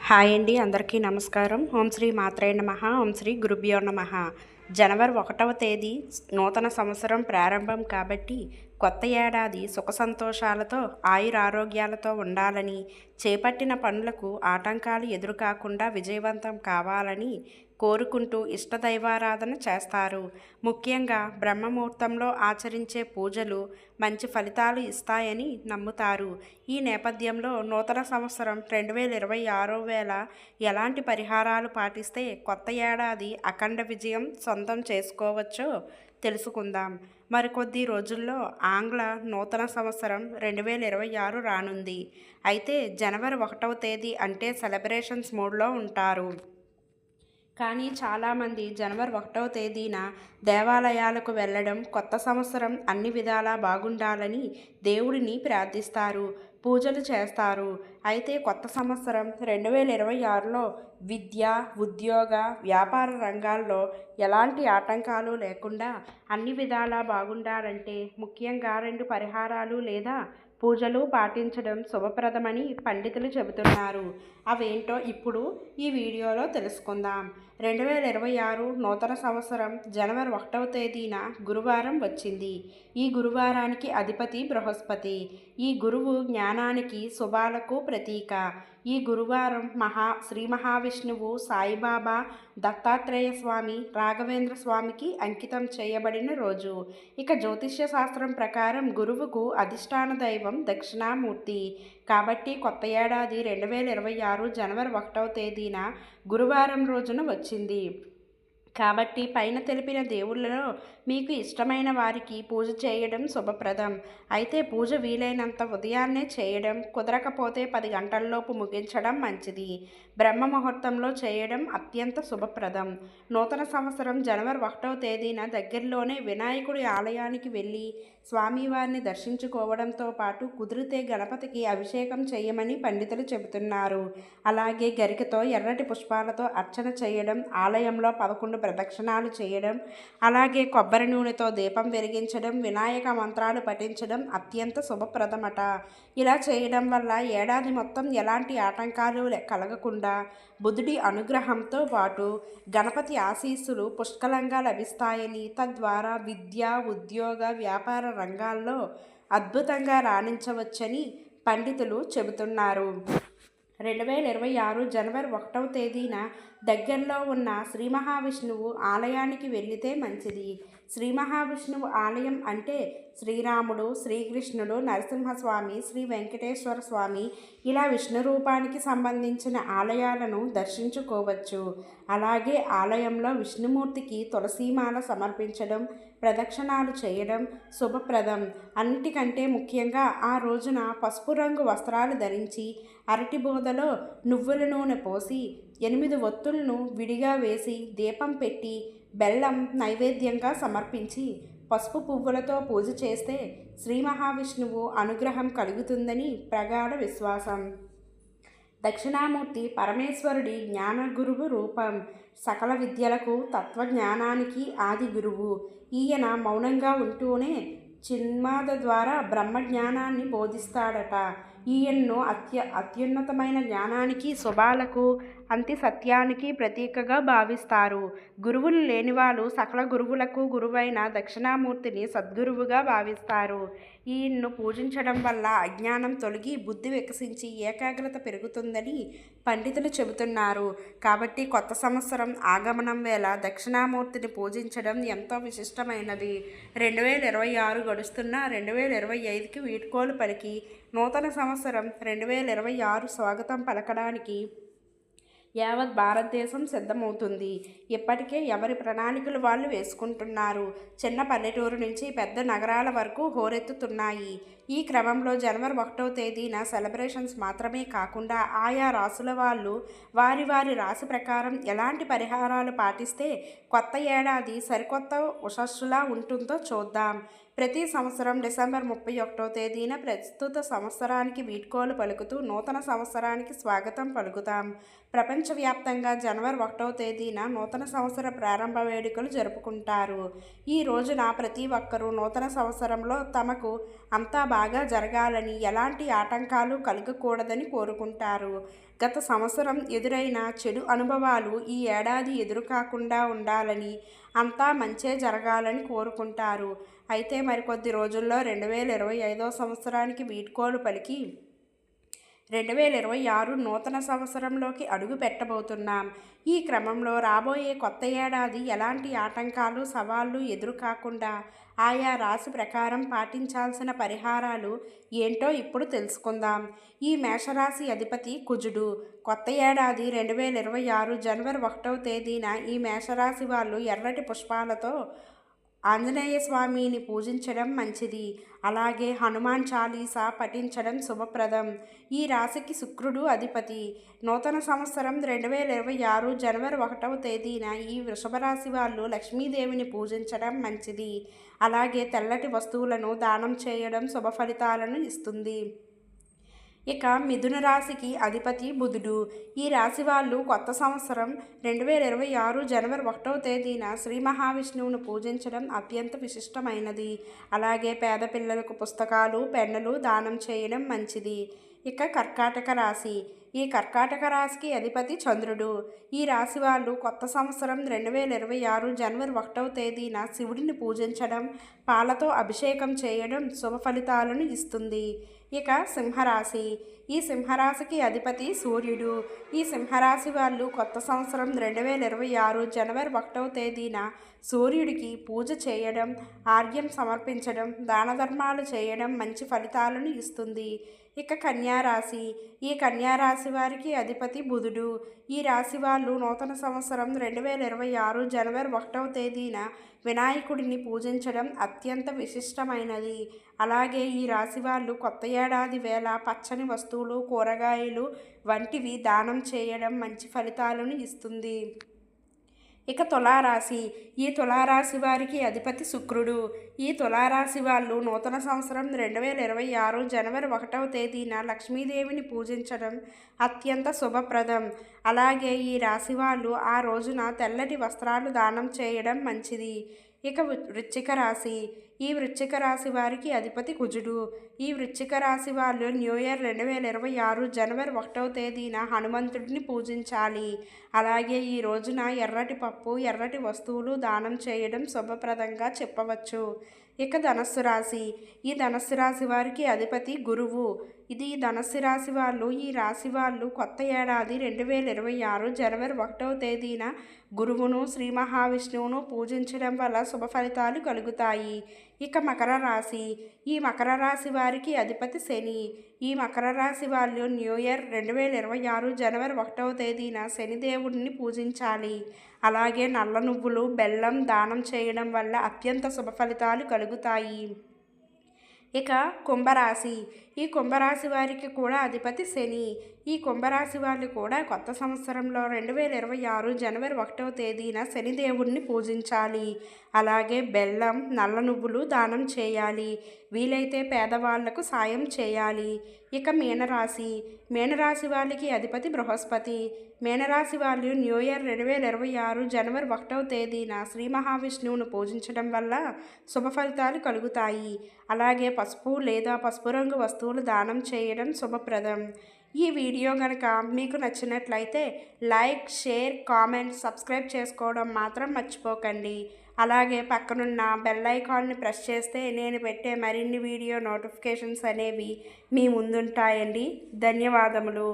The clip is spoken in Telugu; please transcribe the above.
హాయ్ అండి, అందరికీ నమస్కారం. ఓం శ్రీ మాత్రే నమః. ఓం శ్రీ గురుభ్యో నమః. జనవరి 1వ తేదీ నూతన సంవత్సరం ప్రారంభం కాబట్టి కొత్త ఏడాది సుఖ సంతోషాలతో ఆయురారోగ్యాలతో ఉండాలని, చేపట్టిన పనులకు ఆటంకాలు ఎదురుకాకుండా విజయవంతం కావాలని కోరుకుంటూ ఇష్టదైవారాధన చేస్తారు. ముఖ్యంగా బ్రహ్మముహూర్తంలో ఆచరించే పూజలు మంచి ఫలితాలు ఇస్తాయని నమ్ముతారు. ఈ నేపథ్యంలో నూతన సంవత్సరం 2026 వేళ ఎలాంటి పరిహారాలు పాటిస్తే కొత్త ఏడాది అఖండ విజయం సొంతం చేసుకోవచ్చో తెలుసుకుందాం. మరికొద్ది రోజుల్లో ఆంగ్ల నూతన సంవత్సరం 2026 రానుంది. అయితే జనవరి 1వ తేదీ అంటే సెలబ్రేషన్స్ మూడ్లో ఉంటారు. కానీ చాలామంది జనవరి 1వ తేదీన దేవాలయాలకు వెళ్ళడం, కొత్త సంవత్సరం అన్ని విధాలా బాగుండాలని దేవుడిని ప్రార్థిస్తారు, పూజలు చేస్తారు. అయితే కొత్త సంవత్సరం 2026లో విద్య, ఉద్యోగ, వ్యాపార రంగాల్లో ఎలాంటి ఆటంకాలు లేకుండా అన్ని విధాలా బాగుండాలంటే ముఖ్యంగా 2 పరిహారాలు లేదా పూజలు పాటించడం శుభప్రదమని పండితులు చెబుతున్నారు. అవేంటో ఇప్పుడు ఈ వీడియోలో తెలుసుకుందాం. 2026 నూతన సంవత్సరం జనవరి 1వ తేదీన గురువారం వచ్చింది. ఈ గురువారానికి అధిపతి బృహస్పతి. ఈ గురువు జ్ఞానానికి, శుభాలకు ప్రతీక. ఈ గురువారం శ్రీ మహావిష్ణువు, సాయిబాబా, దత్తాత్రేయ స్వామి, రాఘవేంద్ర స్వామికి అంకితం చేయబడిన రోజు. ఇక జ్యోతిష్య శాస్త్రం ప్రకారం గురువుకు అధిష్టాన దైవం దక్షిణామూర్తి. కాబట్టి కొత్త ఏడాది 2026 జనవరి 1వ తేదీన గురువారం రోజున వచ్చింది. కాబట్టి పైన తెలిపిన దేవుళ్ళలో మీకు ఇష్టమైన వారికి పూజ చేయడం శుభప్రదం. అయితే పూజ వీలైనంత ఉదయాన్నే చేయడం, కుదరకపోతే 10 గంటల్లోపు ముగించడం మంచిది. బ్రహ్మ ముహూర్తంలో చేయడం అత్యంత శుభప్రదం. నూతన సంవత్సరం జనవరి 1వ తేదీన దగ్గరలోనే వినాయకుడి ఆలయానికి వెళ్ళి స్వామివారిని దర్శించుకోవడంతో పాటు కుదిరితే గణపతికి అభిషేకం చేయమని పండితులు చెబుతున్నారు. అలాగే గరికతో ఎర్రటి పుష్పాలతో అర్చన చేయడం, ఆలయంలో 11 ప్రదక్షిణాలు చేయడం, అలాగే కొబ్బరి నూనెతో దీపం వెలిగించడం, వినాయక మంత్రాలు పఠించడం అత్యంత శుభప్రదమట. ఇలా చేయడం వల్ల ఏడాది మొత్తం ఎలాంటి ఆటంకాలు కలగకుండా బుధుడి అనుగ్రహంతో పాటు గణపతి ఆశీస్సులు పుష్కలంగా లభిస్తాయని, తద్వారా విద్య, ఉద్యోగ, వ్యాపార రంగాల్లో అద్భుతంగా రాణించవచ్చని పండితులు చెబుతున్నారు. 2026 జనవరి 1వ తేదీన దగ్గరలో ఉన్న శ్రీ మహావిష్ణువు ఆలయానికి వెళితే మంచిది. శ్రీ మహావిష్ణువు ఆలయం అంటే శ్రీరాముడు, శ్రీకృష్ణుడు, నరసింహస్వామి, శ్రీ వెంకటేశ్వర స్వామి ఇలా విష్ణు రూపానికి సంబంధించిన ఆలయాలను దర్శించుకోవచ్చు. అలాగే ఆలయంలో విష్ణుమూర్తికి తులసీమాల సమర్పించడం, ప్రదక్షిణాలు చేయడం శుభప్రదం. అన్నిటికంటే ముఖ్యంగా ఆ రోజున పసుపు రంగు వస్త్రాలు ధరించి అరటి బోదలో నువ్వుల నూనె పోసి 8 ఒత్తులను విడిగా వేసి దీపం పెట్టి బెల్లం నైవేద్యంగా సమర్పించి పసుపు పువ్వులతో పూజ చేస్తే శ్రీ మహావిష్ణువు అనుగ్రహం కలుగుతుందని ప్రగాఢ విశ్వాసం. దక్షిణామూర్తి పరమేశ్వరుడి జ్ఞానగురువు రూపం. సకల విద్యలకు, తత్వజ్ఞానానికి ఆది గురువు. ఈయన మౌనంగా ఉంటూనే చిన్మాద ద్వారా బ్రహ్మజ్ఞానాన్ని బోధిస్తాడట. ఈయన్ను అత్యున్నతమైన జ్ఞానానికి, శుభాలకు, అంతి సత్యానికి ప్రతీకగా భావిస్తారు. గురువులు లేనివాళ్ళు సకల గురువులకు గురువైన దక్షిణామూర్తిని సద్గురువుగా భావిస్తారు. ఈయన్ను పూజించడం వల్ల అజ్ఞానం తొలగి బుద్ధి వికసించి ఏకాగ్రత పెరుగుతుందని పండితులు చెబుతున్నారు. కాబట్టి కొత్త సంవత్సరం ఆగమనం వేళ దక్షిణామూర్తిని పూజించడం ఎంతో విశిష్టమైనది. 2026 గడుస్తున్న 2025కి వీడ్కోలు పలికి నూతన సంవత్సరం 2026 స్వాగతం పలకడానికి యావత్ భారతదేశం సిద్ధమవుతుంది. ఇప్పటికే ఎవరి ప్రణాళికలు వాళ్ళు వేసుకుంటున్నారు. చిన్న పల్లెటూరు నుంచి పెద్ద నగరాల వరకు హోరెత్తుతున్నాయి. ఈ క్రమంలో జనవరి 1వ తేదీన సెలబ్రేషన్స్ మాత్రమే కాకుండా ఆయా రాసుల వాళ్ళు వారి వారి రాశి ప్రకారం ఎలాంటి పరిహారాలు పాటిస్తే కొత్త ఏడాది సరికొత్త ఉషస్సులా ఉంటుందో చూద్దాం. ప్రతి సంవత్సరం డిసెంబర్ 31వ తేదీన ప్రస్తుత సంవత్సరానికి వీడ్కోలు పలుకుతూ నూతన సంవత్సరానికి స్వాగతం పలుకుతాం. ప్రపంచవ్యాప్తంగా జనవరి 1వ తేదీన నూతన సంవత్సర ప్రారంభ వేడుకలు జరుపుకుంటారు. ఈ రోజున ప్రతి ఒక్కరూ నూతన సంవత్సరంలో తమకు అంతా బాగా జరగాలని, ఎలాంటి ఆటంకాలు కలగకూడదని కోరుకుంటారు. గత సంవత్సరం ఎదురైన చెడు అనుభవాలు ఈ ఏడాది ఎదురు కాకుండా ఉండాలని, అంతా మంచే జరగాలని కోరుకుంటారు. అయితే మరికొద్ది రోజుల్లో 2025 సంవత్సరానికి వీడ్కోలు పలికి 2026 నూతన సంవత్సరంలోకి అడుగు పెట్టబోతున్నాం. ఈ క్రమంలో రాబోయే కొత్త ఏడాది ఎలాంటి ఆటంకాలు, సవాళ్లు ఎదురు కాకుండా ఆయా రాశి ప్రకారం పాటించాల్సిన పరిహారాలు ఏంటో ఇప్పుడు తెలుసుకుందాం. ఈ మేషరాశి అధిపతి కుజుడు. కొత్త ఏడాది 2026 జనవరి 1వ తేదీన ఈ మేషరాశి వాళ్ళు ఎర్రటి పుష్పాలతో ఆంజనేయ స్వామిని పూజించడం మంచిది. అలాగే హనుమాన్ చాలీసా పఠించడం శుభప్రదం. ఈ రాశికి శుక్రుడు అధిపతి. నూతన సంవత్సరం 2026 జనవరి 1వ తేదీన ఈ వృషభ రాశి వాళ్ళు లక్ష్మీదేవిని పూజించడం మంచిది. అలాగే తెల్లటి వస్తువులను దానం చేయడం శుభ ఫలితాలను ఇస్తుంది. ఇక మిథున రాశికి అధిపతి బుధుడు. ఈ రాశి వాళ్ళు కొత్త సంవత్సరం 2026 జనవరి 1వ తేదీన శ్రీ మహావిష్ణువును పూజించడం అత్యంత విశిష్టమైనది. అలాగే పేద పిల్లలకు పుస్తకాలు, పెన్నులు దానం చేయడం మంచిది. ఇక కర్కాటక రాశి. ఈ కర్కాటక రాశికి అధిపతి చంద్రుడు. ఈ రాశి వాళ్ళు కొత్త సంవత్సరం 2026 జనవరి 1వ తేదీన శివుడిని పూజించడం, పాలతో అభిషేకం చేయడం శుభ ఫలితాలను ఇస్తుంది. ఇక సింహరాశి. ఈ సింహరాశికి అధిపతి సూర్యుడు. ఈ సింహరాశి వాళ్ళు కొత్త సంవత్సరం 2026 జనవరి 1వ తేదీన సూర్యుడికి పూజ చేయడం, ఆర్ఘ్యం సమర్పించడం, దాన ధర్మాలు చేయడం మంచి ఫలితాలను ఇస్తుంది. ఇక కన్యారాశి. ఈ కన్యారాశి వారికి అధిపతి బుధుడు. ఈ రాశి వాళ్ళు నూతన సంవత్సరం 2026 జనవరి 1వ తేదీన వినాయకుడిని పూజించడం అత్యంత విశిష్టమైనది. అలాగే ఈ రాశి వాళ్ళు కొత్త ఏడాది వేళ పచ్చని వస్తువులు, కూరగాయలు వంటివి దానం చేయడం మంచి ఫలితాలను ఇస్తుంది. ఇక తులారాశి. ఈ తులారాశి వారికి అధిపతి శుక్రుడు. ఈ తులారాశి వాళ్ళు నూతన సంవత్సరం 2026 జనవరి 1వ తేదీన లక్ష్మీదేవిని పూజించడం అత్యంత శుభప్రదం. అలాగే ఈ రాశి వాళ్ళు ఆ రోజున తెల్లటి వస్త్రాలు దానం చేయడం మంచిది. ఇక వృశ్చిక రాశి. ఈ వృశ్చిక రాశి వారికి అధిపతి కుజుడు. ఈ వృశ్చిక రాశి వాళ్ళు న్యూ ఇయర్ 2026 జనవరి 1వ తేదీన హనుమంతుడిని పూజించాలి. అలాగే ఈ రోజున ఎర్రటి పప్పు, ఎర్రటి వస్తువులు దానం చేయడం శుభప్రదంగా చెప్పవచ్చు. ఇక ధనస్సు రాశి. ఈ ధనస్సు రాశి వారికి అధిపతి గురువు. ఇది ధనస్సు రాశి వాళ్ళు ఈ రాశి వాళ్ళు కొత్త ఏడాది 2026 జనవరి 1వ తేదీన గురువును, శ్రీ మహావిష్ణువును పూజించడం వల్ల శుభ ఫలితాలు కలుగుతాయి. ఇక మకర రాశి. ఈ మకర రాశి వారికి అధిపతి శని. ఈ మకర రాశి వాళ్ళు న్యూ ఇయర్ 2026 జనవరి 1వ తేదీన శనిదేవుడిని పూజించాలి. అలాగే నల్ల నువ్వులు, బెల్లం దానం చేయడం వల్ల అత్యంత శుభ ఫలితాలు కలుగుతాయి. ఇక కుంభరాశి. ఈ కుంభరాశి వారికి కూడా అధిపతి శని. ఈ కుంభరాశి వాళ్ళు కూడా కొత్త సంవత్సరంలో 2026 జనవరి 1వ తేదీన శనిదేవుడిని పూజించాలి. అలాగే బెల్లం, నల్ల నువ్వులు దానం చేయాలి. వీలైతే పేదవాళ్లకు సాయం చేయాలి. ఇక మీనరాశి. మీనరాశి వాళ్ళకి అధిపతి బృహస్పతి. మీనరాశి వాళ్ళు న్యూ ఇయర్ 2026 జనవరి 1వ తేదీన శ్రీ మహావిష్ణువును పూజించడం వల్ల శుభ ఫలితాలు కలుగుతాయి. అలాగే పసుపు లేదా పసుపు రంగు వస్తువులు దానం చేయడం శుభప్రదం. ఈ వీడియో కనుక మీకు నచ్చినట్లయితే లైక్, షేర్, కామెంట్, సబ్స్క్రైబ్ చేసుకోవడం మాత్రం మర్చిపోకండి. అలాగే పక్కనున్న బెల్ ఐకాన్ని ప్రెస్ చేస్తే నేను పెట్టే మరిన్ని వీడియో నోటిఫికేషన్స్ అనేవి మీ ముందుంటాయండి. ధన్యవాదములు.